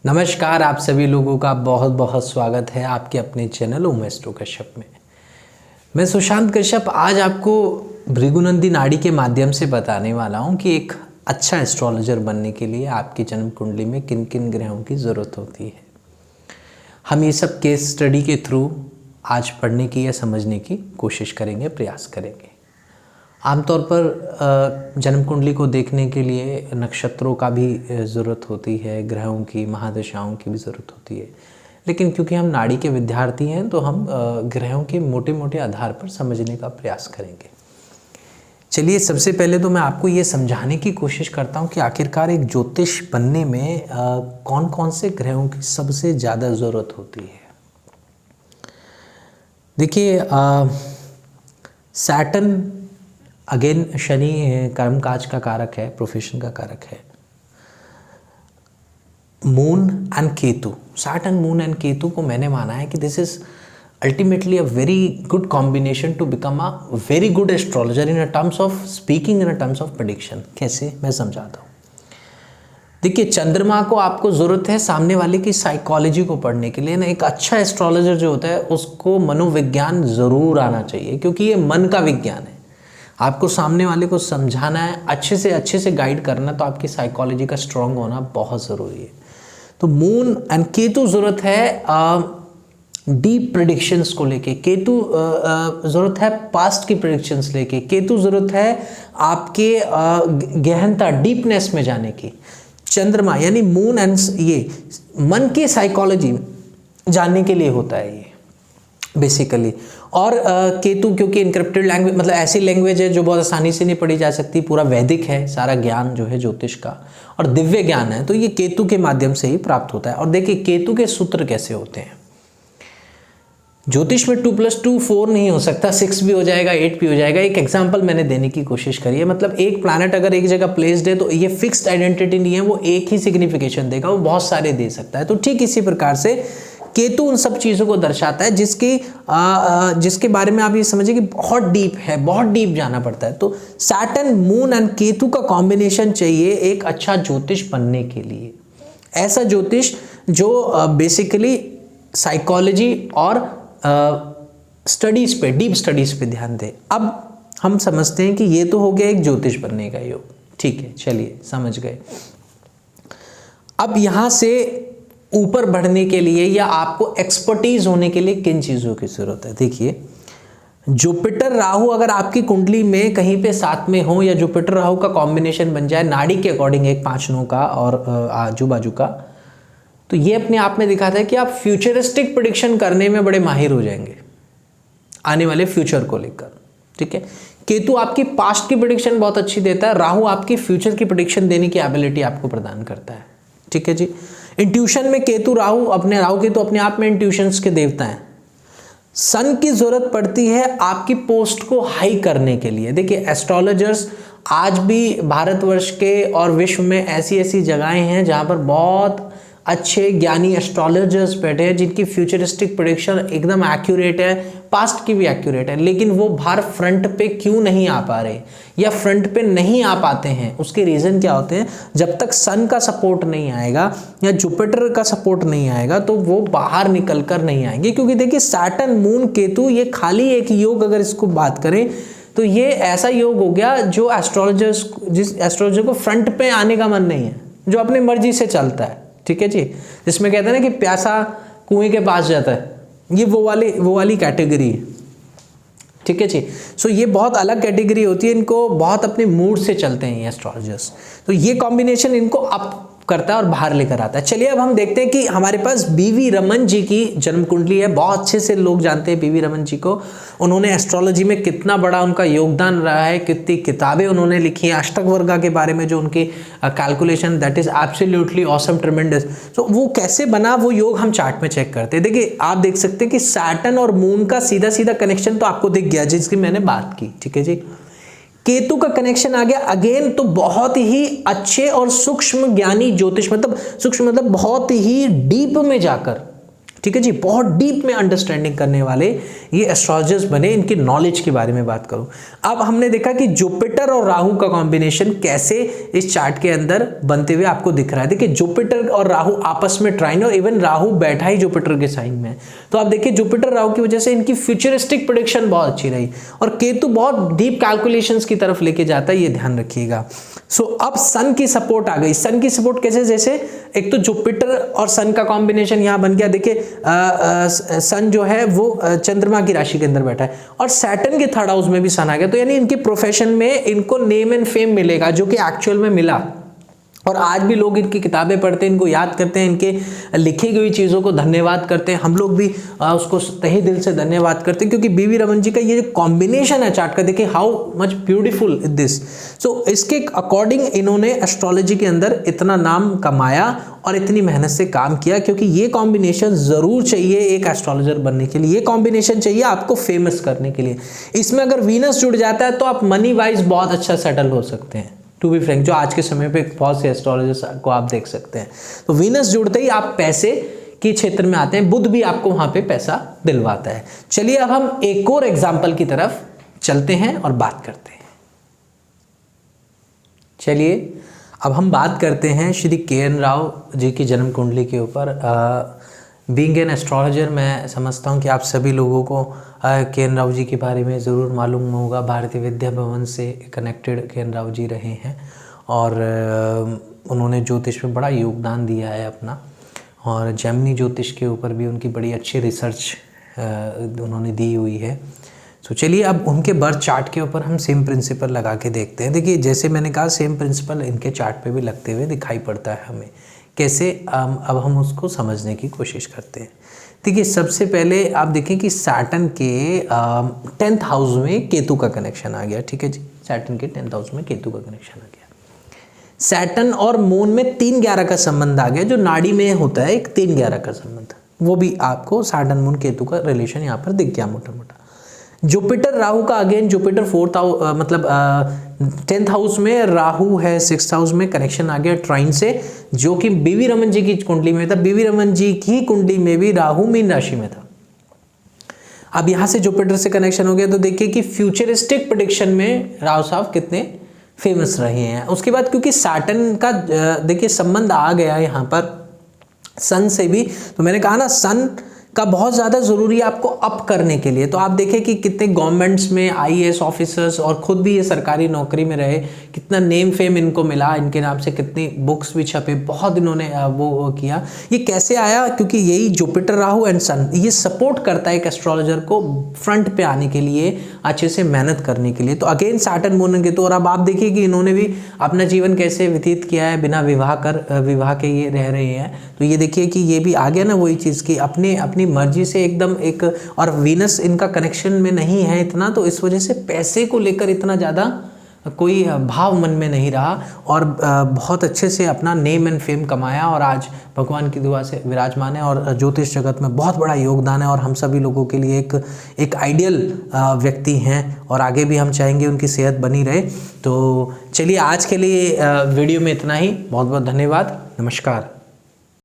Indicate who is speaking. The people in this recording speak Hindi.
Speaker 1: नमस्कार, आप सभी लोगों का बहुत बहुत स्वागत है आपके अपने चैनल उमेस्ट्रो कश्यप में। मैं सुशांत कश्यप आज आपको भृगुनंदी नाड़ी के माध्यम से बताने वाला हूं कि एक अच्छा एस्ट्रोलॉजर बनने के लिए आपकी जन्म कुंडली में किन किन ग्रहों की ज़रूरत होती है। हम ये सब केस स्टडी के थ्रू आज पढ़ने की या समझने की कोशिश करेंगे, प्रयास करेंगे। आमतौर पर जन्म कुंडली को देखने के लिए नक्षत्रों का भी ज़रूरत होती है, ग्रहों की, महादशाओं की भी ज़रूरत होती है, लेकिन क्योंकि हम नाड़ी के विद्यार्थी हैं तो हम ग्रहों के मोटे मोटे आधार पर समझने का प्रयास करेंगे। चलिए, सबसे पहले तो मैं आपको ये समझाने की कोशिश करता हूँ कि आखिरकार एक ज्योतिष बनने में कौन कौन से ग्रहों की सबसे ज़्यादा ज़रूरत होती है। देखिए, सैटर्न अगेन शनि कर्मकाज का कारक है, प्रोफेशन का कारक है। Moon and Ketu, Saturn, moon and Ketu को मैंने माना है कि this is ultimately a very good combination to become a very good astrologer in a terms of speaking, in a terms of prediction. कैसे, मैं समझाता हूँ। देखिए, चंद्रमा को आपको ज़रूरत है सामने वाले की साइकोलॉजी को पढ़ने के लिए ना। एक अच्छा एस्ट्रोलॉजर जो होता है उसको मनोविज्ञान ज़रूर आना चाहिए, क्योंकि ये मन का विज्ञान है। आपको सामने वाले को समझाना है, अच्छे से गाइड करना, तो आपकी साइकोलॉजी का स्ट्रांग होना बहुत ज़रूरी है। तो मून एंड केतु ज़रूरत है डीप प्रेडिक्शंस को लेके, केतु ज़रूरत है पास्ट की प्रेडिक्शंस लेके, केतु ज़रूरत है आपके गहनता, डीपनेस में जाने की। चंद्रमा यानी मून एंड ये मन की साइकोलॉजी जानने के लिए होता है ये बेसिकली। और केतु क्योंकि इनक्रिप्टेड लैंग्वेज, मतलब ऐसी लैंग्वेज है जो बहुत आसानी से नहीं पढ़ी जा सकती, पूरा वैदिक है सारा ज्ञान जो है ज्योतिष का, और दिव्य ज्ञान है, तो ये केतु के माध्यम से ही प्राप्त होता है। और देखिए, केतु के सूत्र कैसे होते हैं। ज्योतिष में 2 + 2 4 नहीं हो सकता, 6 भी हो जाएगा, 8 भी हो जाएगा। एक एग्जाम्पल मैंने देने की कोशिश करी है, मतलब एक प्लैनेट अगर एक जगह प्लेस्ड है तो ये फिक्स्ड आइडेंटिटी नहीं है, वो एक ही सिग्निफिकेशन देगा, वो बहुत सारे दे सकता है। तो ठीक इसी प्रकार से केतु उन सब चीज़ों को दर्शाता है जिसके बारे में आप ये समझिए कि बहुत डीप है, बहुत डीप जाना पड़ता है। तो सैटर्न, मून एंड केतु का कॉम्बिनेशन चाहिए एक अच्छा ज्योतिष बनने के लिए। ऐसा ज्योतिष जो बेसिकली साइकोलॉजी और स्टडीज़ पे, डीप स्टडीज़ पे ध्यान दे। अब हम समझते हैं कि ये तो हो गया एक ज्योतिष बनने का योग, ठीक है, चलिए समझ गए। अब यहाँ से ऊपर बढ़ने के लिए या आपको एक्सपर्टीज होने के लिए किन चीज़ों की ज़रूरत है। देखिए, जुपिटर राहु अगर आपकी कुंडली में कहीं पे साथ में हो, या जुपिटर राहु का कॉम्बिनेशन बन जाए नाड़ी के अकॉर्डिंग, एक 5 नौ का और आजू बाजू का, तो ये अपने आप में दिखाता है कि आप फ्यूचरिस्टिक प्रेडिक्शन करने में बड़े माहिर हो जाएंगे आने वाले फ्यूचर को लेकर, ठीक है। केतु आपकी पास्ट की प्रेडिक्शन बहुत अच्छी देता है, राहु आपकी फ्यूचर की प्रेडिक्शन देने की एबिलिटी आपको प्रदान करता है, ठीक है जी। इंट्यूशन में केतु राहु केतु अपने आप में इंट्यूशंस के देवता हैं। सन की जरूरत पड़ती है आपकी पोस्ट को हाई करने के लिए। देखिए, एस्ट्रोलॉजर्स आज भी भारतवर्ष के और विश्व में ऐसी ऐसी जगहें हैं जहां पर बहुत अच्छे ज्ञानी एस्ट्रोलॉजर्स बैठे हैं जिनकी फ्यूचरिस्टिक प्रेडिक्शन एकदम एक्यूरेट है, पास्ट की भी एक्यूरेट है, लेकिन वो बाहर फ्रंट पे क्यों नहीं आ पा रहे या फ्रंट पे नहीं आ पाते हैं। उसके रीज़न क्या होते हैं? जब तक सन का सपोर्ट नहीं आएगा या जुपिटर का सपोर्ट नहीं आएगा तो वो बाहर निकल कर नहीं आएंगे। क्योंकि देखिए, सैटर्न, मून, केतु ये खाली एक योग अगर इसको बात करें तो ये ऐसा योग हो गया जो जिस एस्ट्रोलॉजर को फ्रंट पे आने का मन नहीं है, जो अपनी मर्जी से चलता है, ठीक है जी। जिसमें कहते हैं ना कि प्यासा कुएं के पास जाता है, ये वो वाली कैटेगरी है, ठीक है जी। सो ये बहुत अलग कैटेगरी होती है, इनको बहुत अपने मूड से चलते हैं ये एस्ट्रोलॉजर्स। तो ये कॉम्बिनेशन इनको अप करता है और बाहर लेकर आता है। चलिए, अब हम देखते हैं कि हमारे पास बीवी रमन जी की जन्म कुंडली है। बहुत अच्छे से लोग जानते हैं बीवी रमन जी को। उन्होंने एस्ट्रोलॉजी में कितना बड़ा उनका योगदान रहा है, कितनी किताबें उन्होंने लिखी हैं अष्टक वर्गा के बारे में, जो उनकी calculation, that is absolutely awesome, ट्रेमेंडस। तो वो कैसे बना वो योग हम चार्ट में चेक करते हैं। देखिए, आप देख सकते हैं कि सैटर्न और मून का सीधा सीधा कनेक्शन तो आपको दिख गया जिसकी मैंने बात की, ठीक है जी। केतु का कनेक्शन आ गया अगेन, तो बहुत ही अच्छे और सूक्ष्म ज्ञानी ज्योतिष, मतलब सूक्ष्म मतलब बहुत ही डीप में जाकर ठीक है जी, बहुत डीप में अंडरस्टैंडिंग करने वाले ये एस्ट्रोलॉजर्स बने। इनकी नॉलेज के बारे में बात करूं, अब हमने देखा कि जुपिटर और राहु का कॉम्बिनेशन कैसे इस चार्ट के अंदर बनते हुए आपको दिख रहा है। देखिए जुपिटर और राहु आपस में ट्राइन, और इवन राहु बैठा ही जुपिटर के साइन में है। तो आप देखिए जुपिटर राहु की वजह से इनकी फ्यूचरिस्टिक प्रेडिक्शन बहुत अच्छी रही, और केतु बहुत डीप कैलकुलेशंस की तरफ लेके जाता है, ये ध्यान रखिएगा। सो अब सन की सपोर्ट आ गई। सन की सपोर्ट कैसे, जैसे एक तो जुपिटर और सन का कॉम्बिनेशन यहां बन गया। देखिए सन जो है वो चंद्रमा की राशि के अंदर बैठा है, और सैटर्न के थर्ड हाउस में भी सन आ गया। तो यानी इनके प्रोफेशन में इनको नेम एंड फेम मिलेगा, जो कि एक्चुअल में मिला। और आज भी लोग इनकी किताबें पढ़ते हैं, इनको याद करते हैं, इनके लिखी गई चीज़ों को धन्यवाद करते हैं। हम लोग भी उसको तहे दिल से धन्यवाद करते हैं, क्योंकि बीवी रमन जी का ये जो कॉम्बिनेशन है चार्ट का, देखिए how much beautiful is this. So इसके अकॉर्डिंग इन्होंने एस्ट्रोलॉजी के अंदर इतना नाम कमाया और इतनी मेहनत से काम किया, क्योंकि ये कॉम्बिनेशन ज़रूर चाहिए एक एस्ट्रोलॉजर बनने के लिए। ये कॉम्बिनेशन चाहिए आपको फेमस करने के लिए। इसमें अगर वीनस जुड़ जाता है तो आप मनी वाइज बहुत अच्छा सेटल हो सकते हैं, टू बी फ्रैंक, जो आज के समय पे बहुत से एस्ट्रोलॉजर्स को आप देख सकते हैं। तो वीनस जुड़ते ही आप पैसे के क्षेत्र में आते हैं, बुध भी आपको वहां पे पैसा दिलवाता है। चलिए अब हम एक और एग्जाम्पल की तरफ चलते हैं और बात करते हैं। चलिए अब हम बात करते हैं श्री के.एन. राव जी की जन्म कुंडली के ऊपर। बीइंग एन एस्ट्रोलॉजर मैं समझता हूँ कि आप सभी लोगों को के.एन. राव जी के बारे में ज़रूर मालूम होगा। भारतीय विद्या भवन से कनेक्टेड के.एन. राव जी रहे हैं, और उन्होंने ज्योतिष में बड़ा योगदान दिया है अपना, और जेमिनी ज्योतिष के ऊपर भी उनकी बड़ी अच्छी रिसर्च उन्होंने दी हुई है। तो चलिए अब उनके बर्थ चार्ट के ऊपर हम सेम प्रिंसिपल लगा के देखते हैं। देखिए जैसे मैंने कहा सेम प्रिंसिपल इनके चार्ट पे भी लगते हुए दिखाई पड़ता है हमें। कैसे, अब हम उसको समझने की कोशिश करते हैं। देखिए सबसे पहले आप देखें कि सैटर्न के 10th हाउस में केतु का कनेक्शन आ गया। ठीक है जी, सैटर्न के 10th हाउस में केतु का कनेक्शन आ गया। सैटर्न और मून में 3-11 का संबंध आ गया, जो नाड़ी में होता है एक 3-11 का संबंध, वो भी आपको सैटर्न मून केतु का रिलेशन यहाँ पर दिख गया मोटा मोटा। जुपिटर राहु का अगेन, जुपिटर 4th हाउस मतलब 10th हाउस में, राहु है 6th हाउस में, कनेक्शन आ गया ट्राइन से, जो कि बीवी रमन जी की कुंडली में था। बीवी रमन जी की कुंडली में भी राहु मीन राशि में था। अब यहां से जुपिटर से कनेक्शन हो गया, तो देखिए कि फ्यूचरिस्टिक प्रेडिक्शन में राव साहब कितने फेमस रहे हैं। उसके बाद क्योंकि सैटर्न का देखिए संबंध आ गया यहाँ पर सन से भी, तो मैंने कहा ना सन का बहुत ज़्यादा ज़रूरी है आपको अप करने के लिए। तो आप देखें कि कितने गवर्नमेंट्स में आईएएस ऑफिसर्स और खुद भी ये सरकारी नौकरी में रहे, कितना नेम फेम इनको मिला, इनके नाम से कितनी बुक्स भी छपे, बहुत इन्होंने वो किया। ये कैसे आया, क्योंकि यही जुपिटर राहु एंड सन ये सपोर्ट करता है एक एस्ट्रोलॉजर को फ्रंट पे आने के लिए, अच्छे से मेहनत करने के लिए। तो अगेन सैटर्न मून के, तो और अब आप देखिए कि इन्होंने भी अपना जीवन कैसे व्यतीत किया है, बिना विवाह के ये रह रहे हैं। तो ये देखिए कि ये भी आ गया ना वही चीज़ की अपनी मर्जी से एकदम एक, और वीनस इनका कनेक्शन में नहीं है इतना, तो इस वजह से पैसे को लेकर इतना ज़्यादा कोई भाव मन में नहीं रहा, और बहुत अच्छे से अपना नेम एंड फेम कमाया, और आज भगवान की दुआ से विराजमान है, और ज्योतिष जगत में बहुत बड़ा योगदान है, और हम सभी लोगों के लिए एक आइडियल व्यक्ति हैं, और आगे भी हम चाहेंगे उनकी सेहत बनी रहे। तो चलिए आज के लिए वीडियो में इतना ही। बहुत बहुत धन्यवाद, नमस्कार।